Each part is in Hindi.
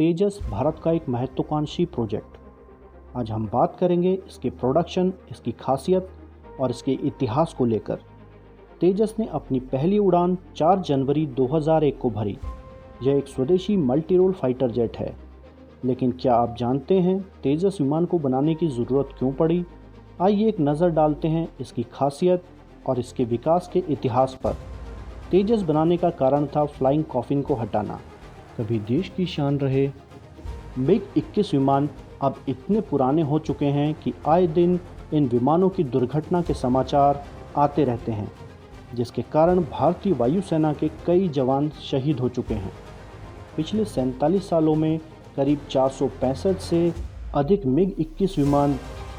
तेजस भारत का एक महत्वाकांक्षी प्रोजेक्ट। आज हम बात करेंगे इसके प्रोडक्शन, इसकी खासियत और इसके इतिहास को लेकर। तेजस ने अपनी पहली उड़ान 4 जनवरी 2001 को भरी। यह एक स्वदेशी मल्टी रोल फाइटर जेट है। लेकिन क्या आप जानते हैं तेजस विमान को बनाने की ज़रूरत क्यों पड़ी? आइए एक नज़र डालते हैं इसकी खासियत और इसके विकास के इतिहास पर। तेजस बनाने का कारण था फ्लाइंग कॉफिन को हटाना। कभी देश की शान रहे MiG-21 विमान अब इतने पुराने हो चुके हैं कि आए दिन इन विमानों की दुर्घटना के समाचार आते रहते हैं, जिसके कारण भारतीय वायुसेना के कई जवान शहीद हो चुके हैं। पिछले 47 सालों में करीब 465 से अधिक MiG-21 विमान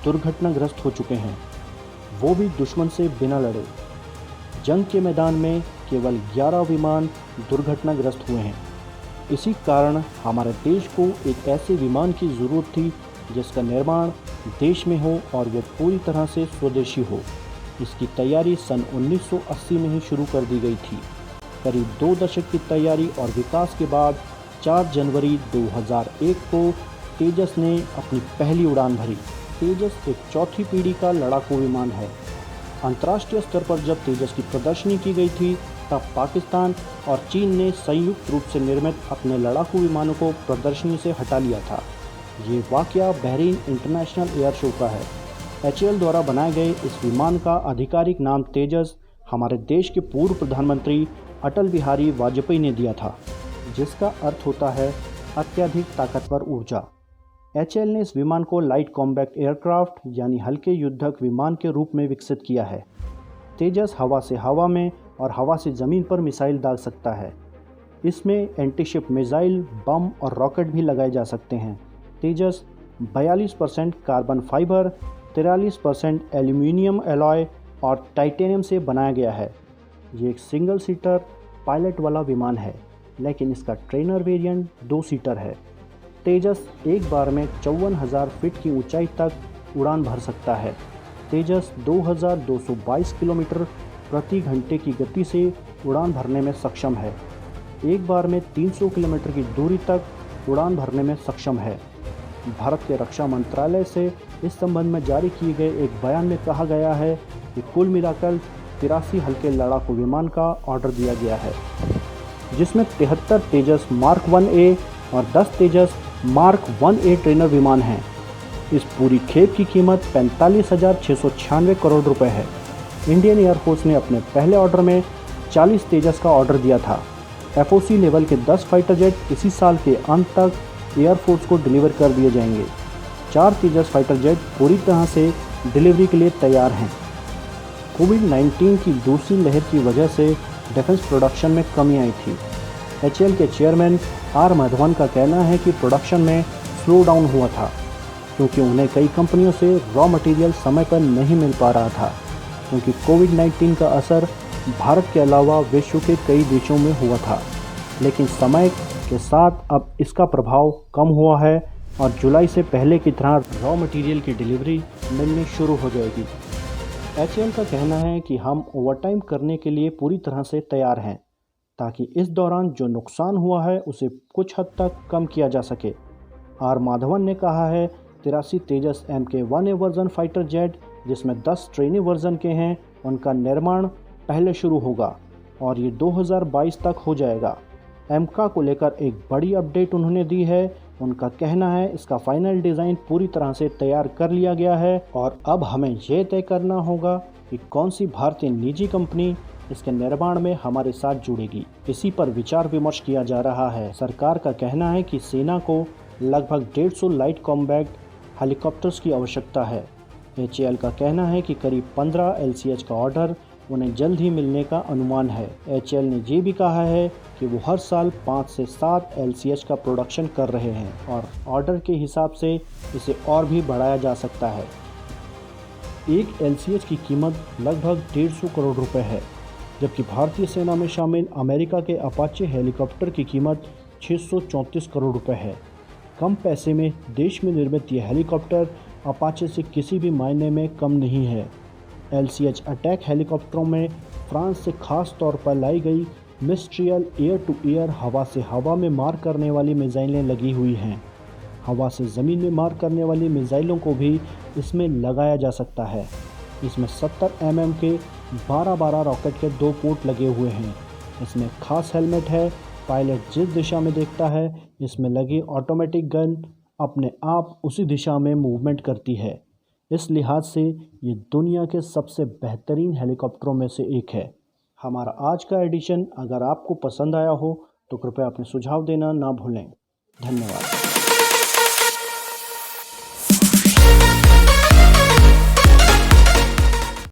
दुर्घटनाग्रस्त हो चुके हैं, वो भी दुश्मन से बिना लड़े। जंग के मैदान में केवल 11 विमान दुर्घटनाग्रस्त हुए हैं। इसी कारण हमारे देश को एक ऐसे विमान की ज़रूरत थी जिसका निर्माण देश में हो और वो पूरी तरह से स्वदेशी हो। इसकी तैयारी सन 1980 में ही शुरू कर दी गई थी। करीब 2 दशक की तैयारी और विकास के बाद 4 जनवरी 2001 को तेजस ने अपनी पहली उड़ान भरी। तेजस एक चौथी पीढ़ी का लड़ाकू विमान है। अंतर्राष्ट्रीय स्तर पर जब तेजस की प्रदर्शनी की गई थी तब पाकिस्तान और चीन ने संयुक्त रूप से निर्मित अपने लड़ाकू विमानों को प्रदर्शनी से हटा लिया था। ये वाकया बहरीन इंटरनेशनल एयर शो का है। HAL द्वारा बनाए गए इस विमान का आधिकारिक नाम तेजस हमारे देश के पूर्व प्रधानमंत्री अटल बिहारी वाजपेयी ने दिया था, जिसका अर्थ होता है अत्यधिक ताकतवर ऊर्जा। HAL ने इस विमान को लाइट कॉम्बैक्ट एयरक्राफ्ट यानी हल्के युद्धक विमान के रूप में विकसित किया है। तेजस हवा से हवा में और हवा से ज़मीन पर मिसाइल दाग सकता है। इसमें एंटीशिप मिसाइल, बम और रॉकेट भी लगाए जा सकते हैं। तेजस 42% कार्बन फाइबर, 43% एल्यूमिनियम एलॉय और टाइटेनियम से बनाया गया है। ये एक सिंगल सीटर पायलट वाला विमान है, लेकिन इसका ट्रेनर वेरिएंट 2 सीटर है। तेजस एक बार में 54,000 फीट की ऊंचाई तक उड़ान भर सकता है। तेजस 2222 किलोमीटर प्रति घंटे की गति से उड़ान भरने में सक्षम है। एक बार में 300 किलोमीटर की दूरी तक उड़ान भरने में सक्षम है। भारत के रक्षा मंत्रालय से इस संबंध में जारी किए गए एक बयान में कहा गया है कि कुल मिलाकर 83 हल्के लड़ाकू विमान का ऑर्डर दिया गया है, जिसमें 73 तेजस मार्क 1A और 10 तेजस मार्क 1A ट्रेनर विमान हैं। इस पूरी खेप की कीमत 45,696 करोड़ रुपए है। इंडियन एयरफोर्स ने अपने पहले ऑर्डर में 40 तेजस का ऑर्डर दिया था। FOC लेवल के 10 फाइटर जेट इसी साल के अंत तक एयरफोर्स को डिलीवर कर दिए जाएंगे। 4 तेजस फाइटर जेट पूरी तरह से डिलीवरी के लिए तैयार हैं। कोविड-19 की दूसरी लहर की वजह से डिफेंस प्रोडक्शन में कमी आई थी। HAL के चेयरमैन R माधवन का कहना है कि प्रोडक्शन में स्लो डाउन हुआ था, क्योंकि उन्हें कई कंपनियों से रॉ मटेरियल समय पर नहीं मिल पा रहा था, क्योंकि कोविड-19 का असर भारत के अलावा विश्व के कई देशों में हुआ था। लेकिन समय के साथ अब इसका प्रभाव कम हुआ है और जुलाई से पहले की तरह रॉ मटेरियल की डिलीवरी मिलनी शुरू हो जाएगी। HAL का कहना है कि हम ओवरटाइम करने के लिए पूरी तरह से तैयार हैं, ताकि इस दौरान जो नुकसान हुआ है उसे कुछ हद तक कम किया जा सके। R माधवन ने कहा है 83 तेजस Mk1A वर्जन फाइटर जेट, जिसमें 10 ट्रेनी वर्जन के हैं, उनका निर्माण पहले शुरू होगा और ये 2022 तक हो जाएगा। एमका को लेकर एक बड़ी अपडेट उन्होंने दी है। उनका कहना है इसका फाइनल डिज़ाइन पूरी तरह से तैयार कर लिया गया है और अब हमें यह तय करना होगा कि कौन सी भारतीय निजी कंपनी इसके निर्माण में हमारे साथ जुड़ेगी। इसी पर विचार विमर्श किया जा रहा है। सरकार का कहना है कि सेना को लगभग 150 लाइट कॉम्बैक्ट हेलीकॉप्टर्स की आवश्यकता है। HAL का कहना है कि करीब 15 LCH का ऑर्डर उन्हें जल्द ही मिलने का अनुमान है। HAL ने ये भी कहा है कि वो हर साल 5 से 7 LCH का प्रोडक्शन कर रहे हैं और ऑर्डर के हिसाब से इसे और भी बढ़ाया जा सकता है। एक LCH की कीमत लगभग 150 करोड़ रुपए है, जबकि भारतीय सेना में शामिल अमेरिका के अपाचे हेलीकॉप्टर की कीमत 634 करोड़ रुपए है। कम पैसे में देश में निर्मित यह हेलीकॉप्टर अपाचे से किसी भी मायने में कम नहीं है। LCH अटैक हेलीकॉप्टरों में फ्रांस से खास तौर पर लाई गई मिस्ट्रियल एयर टू एयर हवा से हवा में मार करने वाली मिसाइलें लगी हुई हैं। हवा से ज़मीन में मार करने वाली मिसाइलों को भी इसमें लगाया जा सकता है। इसमें 70 mm के 12-12 रॉकेट के 2 पोर्ट लगे हुए हैं। इसमें खास हेलमेट है। पायलट जिस दिशा में देखता है, इसमें लगी ऑटोमेटिक गन अपने आप उसी दिशा में मूवमेंट करती है। इस लिहाज से ये दुनिया के सबसे बेहतरीन हेलीकॉप्टरों में से एक है। हमारा आज का एडिशन अगर आपको पसंद आया हो तो कृपया अपने सुझाव देना ना भूलें। धन्यवाद।